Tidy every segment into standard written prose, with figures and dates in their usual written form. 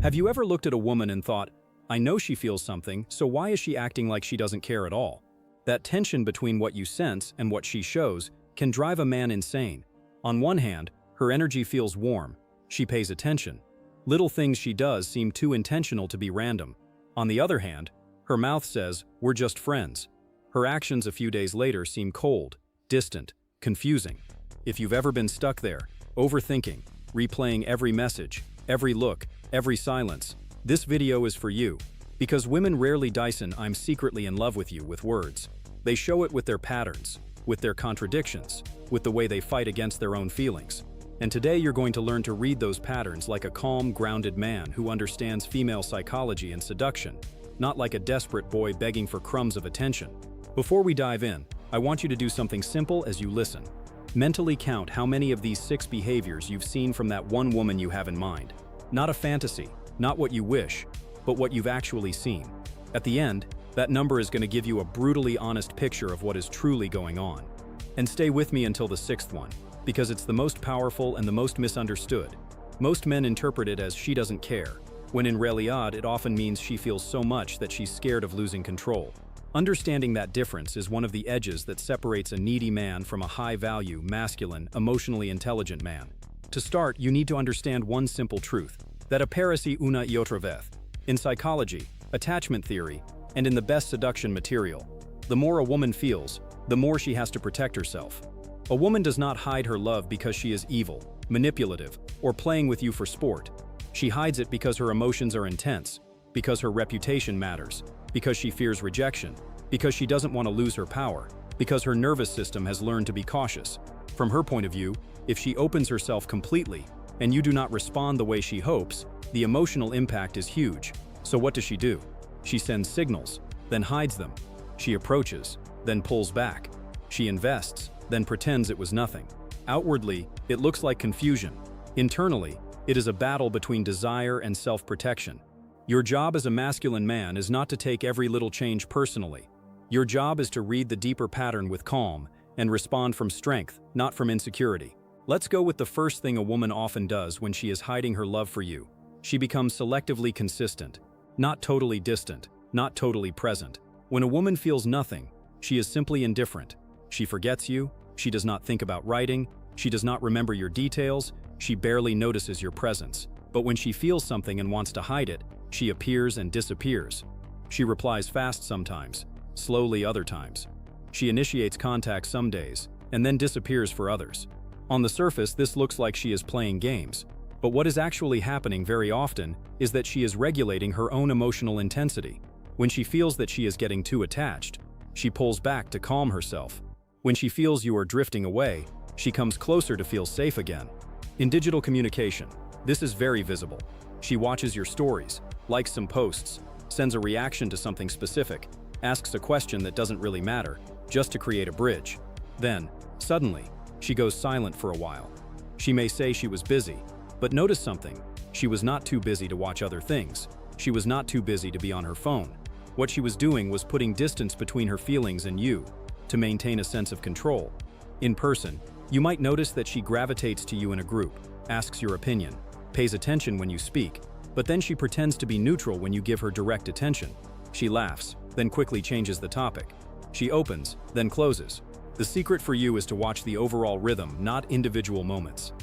Have you ever looked at a woman and thought, I know she feels something, so why is she acting like she doesn't care at all? That tension between what you sense and what she shows can drive a man insane. On one hand, her energy feels warm. She pays attention. Little things she does seem too intentional to be random. On the other hand, her mouth says, we're just friends. Her actions a few days later seem cold, distant, confusing. If you've ever been stuck there, overthinking, replaying every message, every look, every silence, this video is for you. Because women rarely Dyson I'm secretly in love with you with words. They show it with their patterns, with their contradictions, with the way they fight against their own feelings. And today you're going to learn to read those patterns like a calm, grounded man who understands female psychology and seduction, not like a desperate boy begging for crumbs of attention. Before we dive in, I want you to do something simple as you listen. Mentally count how many of these 6 behaviors you've seen from that one woman you have in mind. Not a fantasy, not what you wish, but what you've actually seen. At the end, that number is going to give you a brutally honest picture of what is truly going on. And stay with me until the 6th one, because it's the most powerful and the most misunderstood. Most men interpret it as she doesn't care, when in realidad it often means she feels so much that she's scared of losing control. Understanding that difference is one of the edges that separates a needy man from a high-value, masculine, emotionally intelligent man. To start, you need to understand one simple truth, that aparece una y otra vez. In psychology, attachment theory, and in the best seduction material, the more a woman feels, the more she has to protect herself. A woman does not hide her love because she is evil, manipulative, or playing with you for sport. She hides it because her emotions are intense, because her reputation matters, because she fears rejection, because she doesn't want to lose her power, because her nervous system has learned to be cautious. From her point of view, if she opens herself completely, and you do not respond the way she hopes, the emotional impact is huge. So what does she do? She sends signals, then hides them. She approaches, then pulls back. She invests, then pretends it was nothing. Outwardly, it looks like confusion. Internally, it is a battle between desire and self-protection. Your job as a masculine man is not to take every little change personally. Your job is to read the deeper pattern with calm and respond from strength, not from insecurity. Let's go with the first thing a woman often does when she is hiding her love for you. She becomes selectively consistent, not totally distant, not totally present. When a woman feels nothing, she is simply indifferent. She forgets you, she does not think about writing, she does not remember your details, she barely notices your presence. But when she feels something and wants to hide it, she appears and disappears. She replies fast sometimes, slowly other times. She initiates contact some days, and then disappears for others. On the surface, this looks like she is playing games. But what is actually happening very often is that she is regulating her own emotional intensity. When she feels that she is getting too attached, she pulls back to calm herself. When she feels you are drifting away, she comes closer to feel safe again. In digital communication, this is very visible. She watches your stories, likes some posts, sends a reaction to something specific, asks a question that doesn't really matter, just to create a bridge. Then, suddenly, she goes silent for a while. She may say she was busy, but notice something. She was not too busy to watch other things. She was not too busy to be on her phone. What she was doing was putting distance between her feelings and you, to maintain a sense of control. In person, you might notice that she gravitates to you in a group, asks your opinion, pays attention when you speak, but then she pretends to be neutral when you give her direct attention. She laughs, then quickly changes the topic. She opens, then closes. The secret for you is to watch the overall rhythm, not individual moments.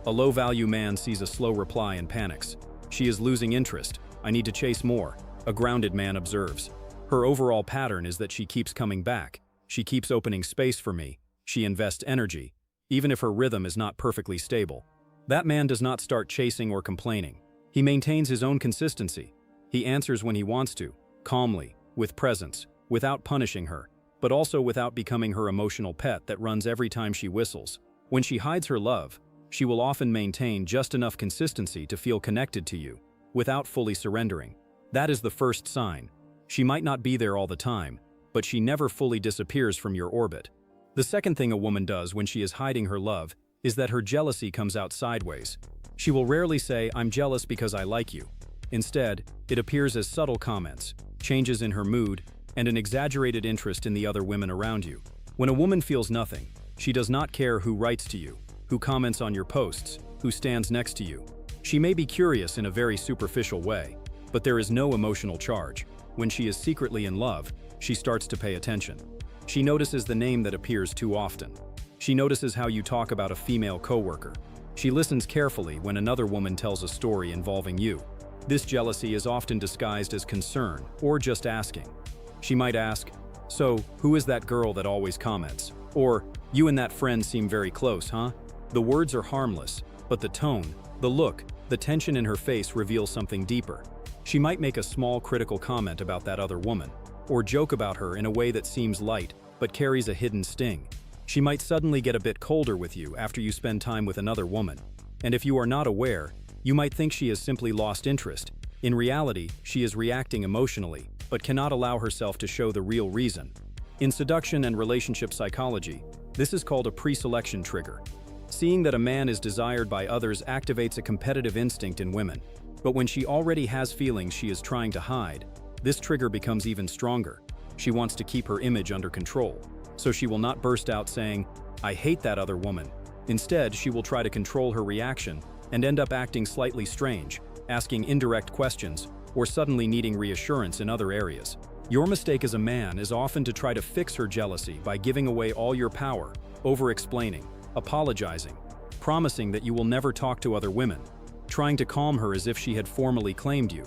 A low-value man sees a slow reply and panics. She is losing interest. I need to chase more. A grounded man observes. Her overall pattern is that she keeps coming back. She keeps opening space for me. She invests energy, even if her rhythm is not perfectly stable. That man does not start chasing or complaining. He maintains his own consistency. He answers when he wants to, calmly, with presence, without punishing her, but also without becoming her emotional pet that runs every time she whistles. When she hides her love, she will often maintain just enough consistency to feel connected to you, without fully surrendering. That is the first sign. She might not be there all the time, but she never fully disappears from your orbit. The second thing a woman does when she is hiding her love is that her jealousy comes out sideways. She will rarely say, "I'm jealous because I like you." Instead, it appears as subtle comments, changes in her mood, and an exaggerated interest in the other women around you. When a woman feels nothing, she does not care who writes to you, who comments on your posts, who stands next to you. She may be curious in a very superficial way, but there is no emotional charge. When she is secretly in love, she starts to pay attention. She notices the name that appears too often. She notices how you talk about a female coworker. She listens carefully when another woman tells a story involving you. This jealousy is often disguised as concern or just asking. She might ask, "So, who is that girl that always comments?" Or, "You and that friend seem very close, huh?" The words are harmless, but the tone, the look, the tension in her face reveals something deeper. She might make a small critical comment about that other woman, or joke about her in a way that seems light but carries a hidden sting. She might suddenly get a bit colder with you after you spend time with another woman. And if you are not aware, you might think she has simply lost interest. In reality, she is reacting emotionally, but cannot allow herself to show the real reason. In seduction and relationship psychology, this is called a pre-selection trigger. Seeing that a man is desired by others activates a competitive instinct in women. But when she already has feelings she is trying to hide, this trigger becomes even stronger. She wants to keep her image under control, so she will not burst out saying, "I hate that other woman." Instead, she will try to control her reaction and end up acting slightly strange, asking indirect questions, or suddenly needing reassurance in other areas. Your mistake as a man is often to try to fix her jealousy by giving away all your power, over-explaining, apologizing, promising that you will never talk to other women, trying to calm her as if she had formally claimed you.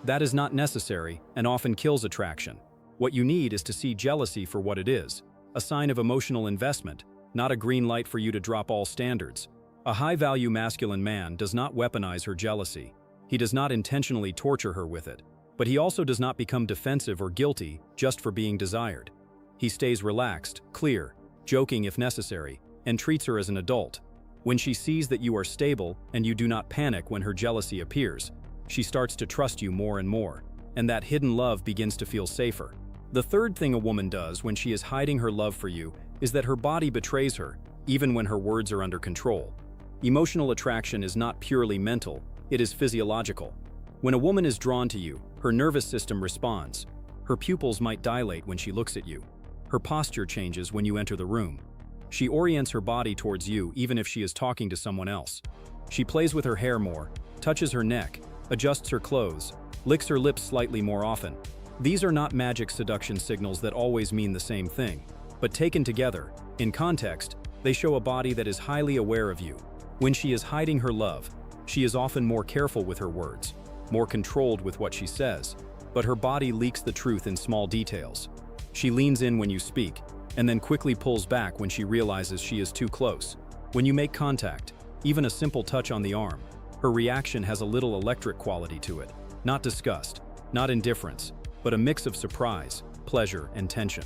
That is not necessary and often kills attraction. What you need is to see jealousy for what it is, a sign of emotional investment, not a green light for you to drop all standards. A high-value masculine man does not weaponize her jealousy. He does not intentionally torture her with it, but he also does not become defensive or guilty just for being desired. He stays relaxed, clear, joking if necessary, and treats her as an adult. When she sees that you are stable and you do not panic when her jealousy appears, she starts to trust you more and more, and that hidden love begins to feel safer. The third thing a woman does when she is hiding her love for you is that her body betrays her, even when her words are under control. Emotional attraction is not purely mental, it is physiological. When a woman is drawn to you, her nervous system responds. Her pupils might dilate when she looks at you. Her posture changes when you enter the room. She orients her body towards you even if she is talking to someone else. She plays with her hair more, touches her neck, adjusts her clothes, licks her lips slightly more often. These are not magic seduction signals that always mean the same thing, but taken together, in context, they show a body that is highly aware of you. When she is hiding her love, she is often more careful with her words, more controlled with what she says, but her body leaks the truth in small details. She leans in when you speak, and then quickly pulls back when she realizes she is too close. When you make contact, even a simple touch on the arm, her reaction has a little electric quality to it. Not disgust, not indifference, but a mix of surprise, pleasure, and tension.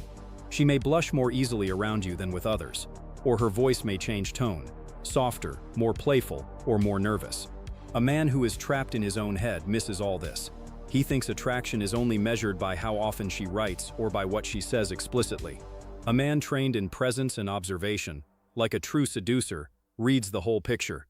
She may blush more easily around you than with others, or her voice may change tone, softer, more playful, or more nervous. A man who is trapped in his own head misses all this. He thinks attraction is only measured by how often she writes or by what she says explicitly. A man trained in presence and observation, like a true seducer, reads the whole picture.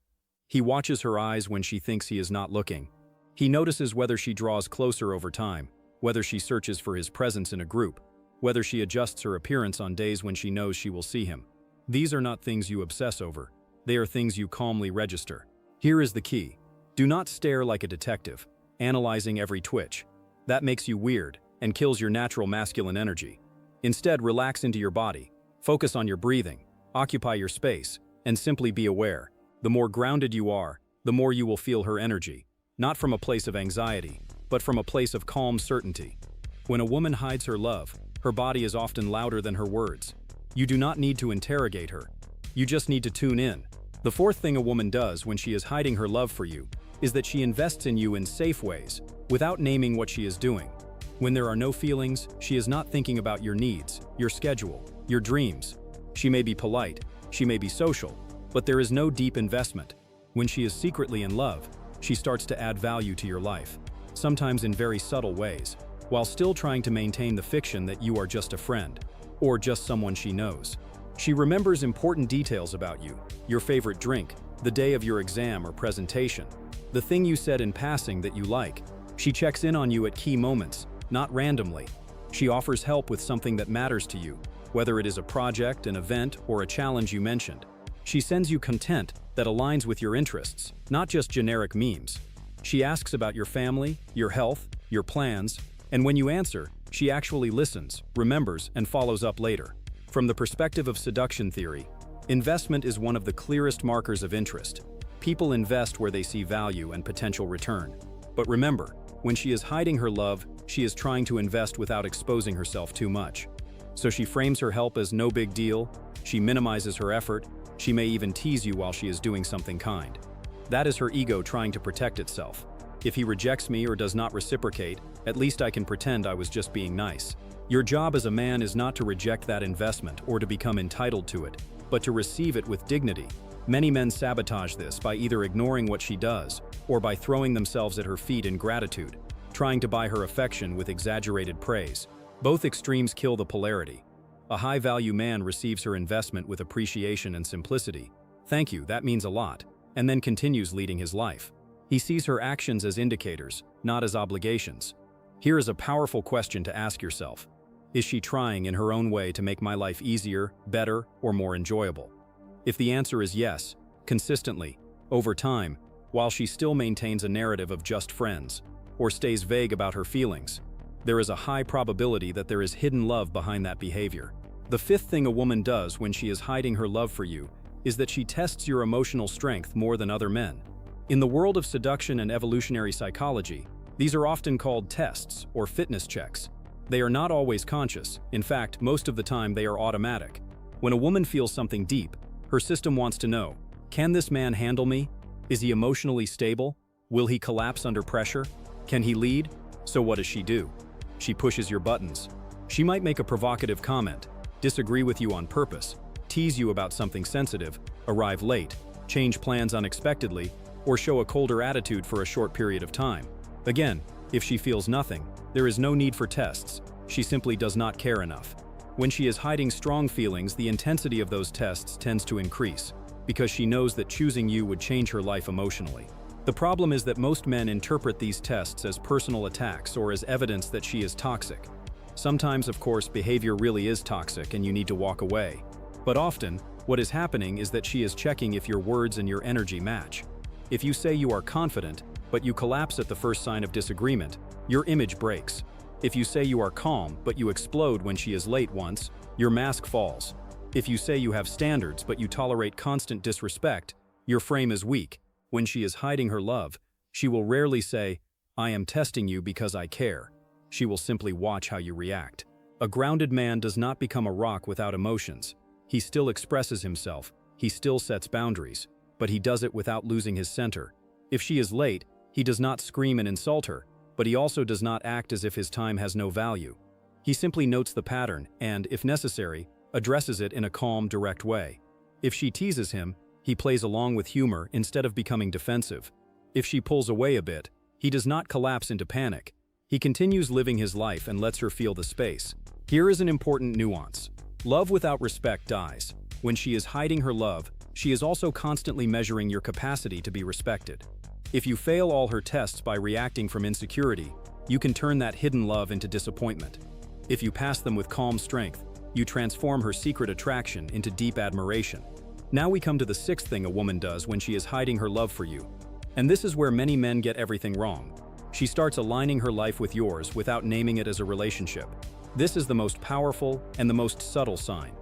He watches her eyes when she thinks he is not looking. He notices whether she draws closer over time, whether she searches for his presence in a group, whether she adjusts her appearance on days when she knows she will see him. These are not things you obsess over. They are things you calmly register. Here is the key. Do not stare like a detective, analyzing every twitch. That makes you weird and kills your natural masculine energy. Instead, relax into your body, focus on your breathing, occupy your space, and simply be aware. The more grounded you are, the more you will feel her energy, not from a place of anxiety, but from a place of calm certainty. When a woman hides her love, her body is often louder than her words. You do not need to interrogate her. You just need to tune in. The fourth thing a woman does when she is hiding her love for you is that she invests in you in safe ways, without naming what she is doing. When there are no feelings, she is not thinking about your needs, your schedule, your dreams. She may be polite, she may be social, but there is no deep investment. When she is secretly in love, she starts to add value to your life, sometimes in very subtle ways, while still trying to maintain the fiction that you are just a friend, or just someone she knows. She remembers important details about you, your favorite drink, the day of your exam or presentation, the thing you said in passing that you like. She checks in on you at key moments, not randomly. She offers help with something that matters to you, whether it is a project, an event, or a challenge you mentioned. She sends you content that aligns with your interests, not just generic memes. She asks about your family, your health, your plans, and when you answer, she actually listens, remembers, and follows up later. From the perspective of seduction theory, investment is one of the clearest markers of interest. People invest where they see value and potential return. But remember, when she is hiding her love, she is trying to invest without exposing herself too much. So she frames her help as no big deal, she minimizes her effort, she may even tease you while she is doing something kind. That is her ego trying to protect itself. If he rejects me or does not reciprocate, at least I can pretend I was just being nice. Your job as a man is not to reject that investment or to become entitled to it, but to receive it with dignity. Many men sabotage this by either ignoring what she does or by throwing themselves at her feet in gratitude, trying to buy her affection with exaggerated praise. Both extremes kill the polarity. A high-value man receives her investment with appreciation and simplicity. "Thank you, that means a lot," and then continues leading his life. He sees her actions as indicators, not as obligations. Here is a powerful question to ask yourself. Is she trying in her own way to make my life easier, better, or more enjoyable? If the answer is yes, consistently, over time, while she still maintains a narrative of just friends, or stays vague about her feelings, there is a high probability that there is hidden love behind that behavior. The fifth thing a woman does when she is hiding her love for you is that she tests your emotional strength more than other men. In the world of seduction and evolutionary psychology, these are often called tests or fitness checks. They are not always conscious. In fact, most of the time they are automatic. When a woman feels something deep, her system wants to know, can this man handle me? Is he emotionally stable? Will he collapse under pressure? Can he lead? So what does she do? She pushes your buttons. She might make a provocative comment, disagree with you on purpose, tease you about something sensitive, arrive late, change plans unexpectedly, or show a colder attitude for a short period of time. Again, if she feels nothing, there is no need for tests. She simply does not care enough. When she is hiding strong feelings, the intensity of those tests tends to increase, because she knows that choosing you would change her life emotionally. The problem is that most men interpret these tests as personal attacks or as evidence that she is toxic. Sometimes, of course, behavior really is toxic and you need to walk away. But often, what is happening is that she is checking if your words and your energy match. If you say you are confident, but you collapse at the first sign of disagreement, your image breaks. If you say you are calm, but you explode when she is late once, your mask falls. If you say you have standards, but you tolerate constant disrespect, your frame is weak. When she is hiding her love, she will rarely say, "I am testing you because I care." She will simply watch how you react. A grounded man does not become a rock without emotions. He still expresses himself, he still sets boundaries, but he does it without losing his center. If she is late, he does not scream and insult her, but he also does not act as if his time has no value. He simply notes the pattern and, if necessary, addresses it in a calm, direct way. If she teases him, he plays along with humor instead of becoming defensive. If she pulls away a bit, he does not collapse into panic. He continues living his life and lets her feel the space. Here is an important nuance. Love without respect dies. When she is hiding her love, she is also constantly measuring your capacity to be respected. If you fail all her tests by reacting from insecurity, you can turn that hidden love into disappointment. If you pass them with calm strength, you transform her secret attraction into deep admiration. Now we come to the sixth thing a woman does when she is hiding her love for you. And this is where many men get everything wrong. She starts aligning her life with yours without naming it as a relationship. This is the most powerful and the most subtle sign.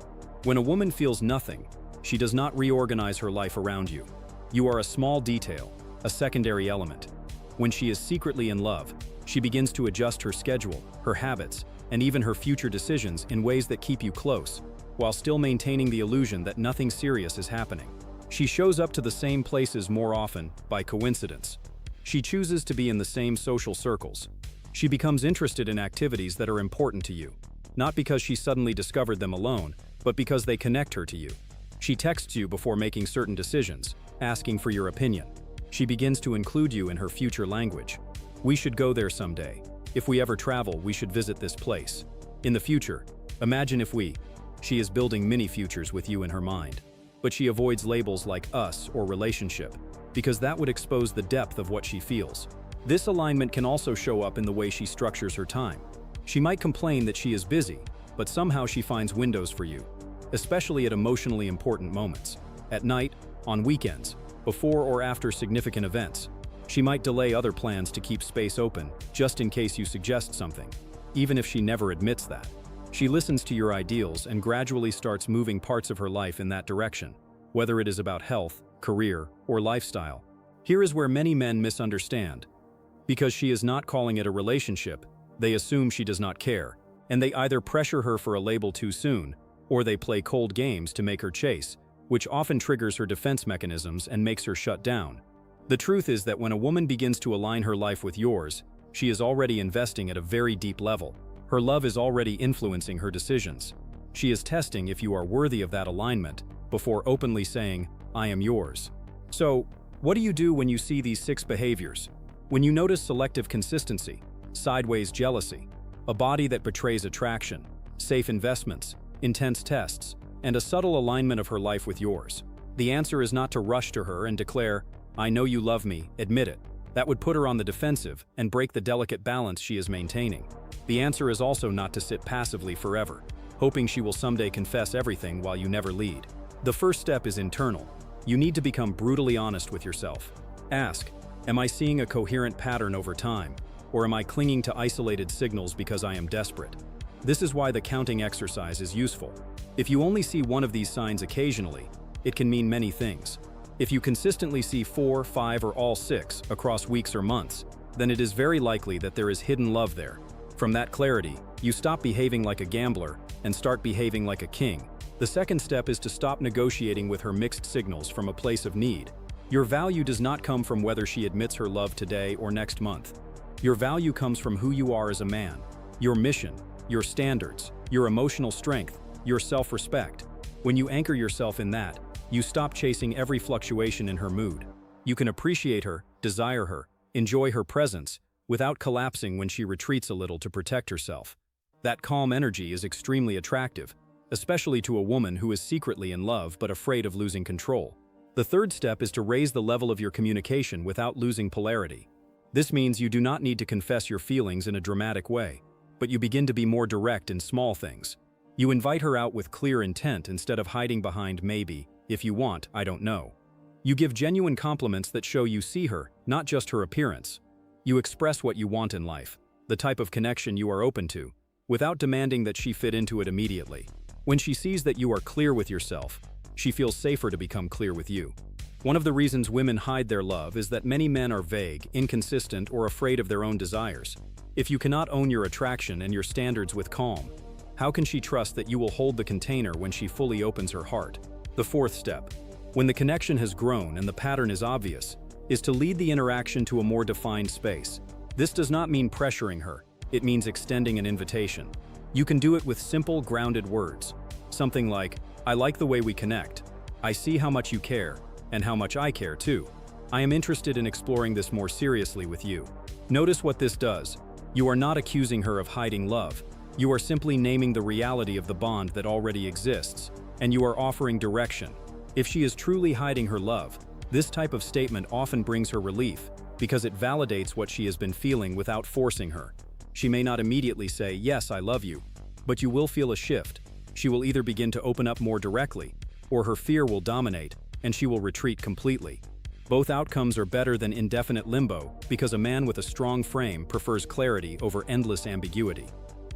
When a woman feels nothing, she does not reorganize her life around you. You are a small detail, a secondary element. When she is secretly in love, she begins to adjust her schedule, her habits, and even her future decisions in ways that keep you close, while still maintaining the illusion that nothing serious is happening. She shows up to the same places more often by coincidence. She chooses to be in the same social circles. She becomes interested in activities that are important to you, not because she suddenly discovered them alone, but because they connect her to you. She texts you before making certain decisions, asking for your opinion. She begins to include you in her future language. "We should go there someday. If we ever travel, we should visit this place. In the future, imagine if we..." She is building mini futures with you in her mind. But she avoids labels like us or relationship, because that would expose the depth of what she feels. This alignment can also show up in the way she structures her time. She might complain that she is busy, but somehow she finds windows for you, especially at emotionally important moments. At night, on weekends, before or after significant events. She might delay other plans to keep space open, just in case you suggest something, even if she never admits that. She listens to your ideals and gradually starts moving parts of her life in that direction, whether it is about health, career, or lifestyle. Here is where many men misunderstand. Because she is not calling it a relationship, they assume she does not care, and they either pressure her for a label too soon, or they play cold games to make her chase, which often triggers her defense mechanisms and makes her shut down. The truth is that when a woman begins to align her life with yours, she is already investing at a very deep level. Her love is already influencing her decisions. She is testing if you are worthy of that alignment before openly saying, "I am yours." So, what do you do when you see these 6 behaviors? When you notice selective consistency, sideways jealousy, a body that betrays attraction, safe investments, intense tests, and a subtle alignment of her life with yours, the answer is not to rush to her and declare, "I know you love me, admit it." That would put her on the defensive and break the delicate balance she is maintaining. The answer is also not to sit passively forever, hoping she will someday confess everything while you never lead. The first step is internal. You need to become brutally honest with yourself. Ask, am I seeing a coherent pattern over time, or am I clinging to isolated signals because I am desperate? This is why the counting exercise is useful. If you only see one of these signs occasionally, it can mean many things. If you consistently see 4, 5, or all 6 across weeks or months, then it is very likely that there is hidden love there. From that clarity, you stop behaving like a gambler and start behaving like a king. The second step is to stop negotiating with her mixed signals from a place of need. Your value does not come from whether she admits her love today or next month. Your value comes from who you are as a man, your mission, your standards, your emotional strength, your self-respect. When you anchor yourself in that, you stop chasing every fluctuation in her mood. You can appreciate her, desire her, enjoy her presence, without collapsing when she retreats a little to protect herself. That calm energy is extremely attractive, especially to a woman who is secretly in love but afraid of losing control. The third step is to raise the level of your communication without losing polarity. This means you do not need to confess your feelings in a dramatic way, but you begin to be more direct in small things. You invite her out with clear intent instead of hiding behind maybe, if you want, I don't know. You give genuine compliments that show you see her, not just her appearance. You express what you want in life, the type of connection you are open to, without demanding that she fit into it immediately. When she sees that you are clear with yourself, she feels safer to become clear with you. One of the reasons women hide their love is that many men are vague, inconsistent, or afraid of their own desires. If you cannot own your attraction and your standards with calm, how can she trust that you will hold the container when she fully opens her heart? The fourth step, when the connection has grown and the pattern is obvious, is to lead the interaction to a more defined space. This does not mean pressuring her, it means extending an invitation. You can do it with simple, grounded words. Something like, "I like the way we connect. I see how much you care, and how much I care too. I am interested in exploring this more seriously with you." Notice what this does. You are not accusing her of hiding love. You are simply naming the reality of the bond that already exists, and you are offering direction. If she is truly hiding her love, this type of statement often brings her relief because it validates what she has been feeling without forcing her. She may not immediately say, "Yes, I love you," but you will feel a shift. She will either begin to open up more directly, or her fear will dominate, and she will retreat completely. Both outcomes are better than indefinite limbo because a man with a strong frame prefers clarity over endless ambiguity.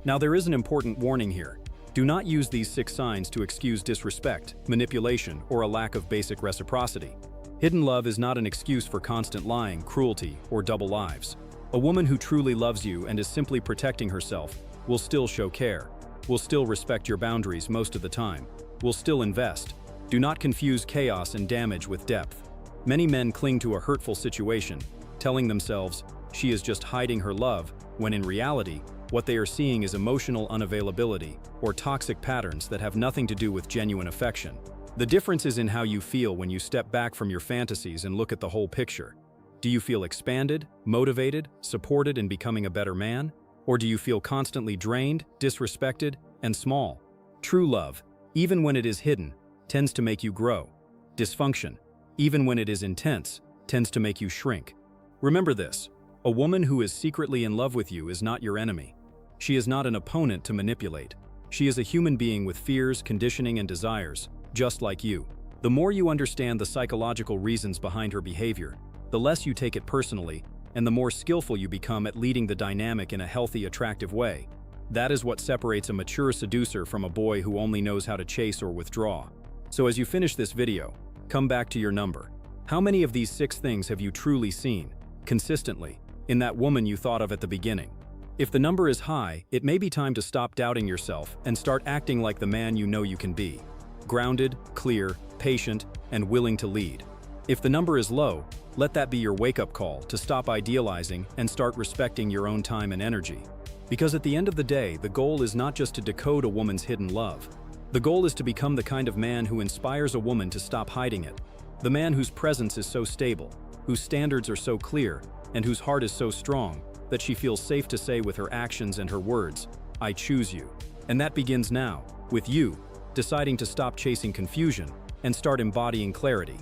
Now there is an important warning here. Do not use these 6 signs to excuse disrespect, manipulation, or a lack of basic reciprocity. Hidden love is not an excuse for constant lying, cruelty, or double lives. A woman who truly loves you and is simply protecting herself will still show care, will still respect your boundaries most of the time, will still invest. Do not confuse chaos and damage with depth. Many men cling to a hurtful situation, telling themselves, "She is just hiding her love," when in reality, what they are seeing is emotional unavailability or toxic patterns that have nothing to do with genuine affection. The difference is in how you feel when you step back from your fantasies and look at the whole picture. Do you feel expanded, motivated, supported in becoming a better man? Or do you feel constantly drained, disrespected, and small? True love, even when it is hidden, tends to make you grow. Dysfunction, even when it is intense, tends to make you shrink. Remember this, a woman who is secretly in love with you is not your enemy. She is not an opponent to manipulate. She is a human being with fears, conditioning, and desires, just like you. The more you understand the psychological reasons behind her behavior, the less you take it personally, and the more skillful you become at leading the dynamic in a healthy, attractive way. That is what separates a mature seducer from a boy who only knows how to chase or withdraw. So as you finish this video, come back to your number. How many of these 6 things have you truly seen, consistently, in that woman you thought of at the beginning? If the number is high, it may be time to stop doubting yourself and start acting like the man you know you can be. Grounded, clear, patient, and willing to lead. If the number is low, let that be your wake-up call to stop idealizing and start respecting your own time and energy. Because at the end of the day, the goal is not just to decode a woman's hidden love. The goal is to become the kind of man who inspires a woman to stop hiding it. The man whose presence is so stable, whose standards are so clear, and whose heart is so strong that she feels safe to say with her actions and her words, "I choose you." And that begins now, with you, deciding to stop chasing confusion and start embodying clarity.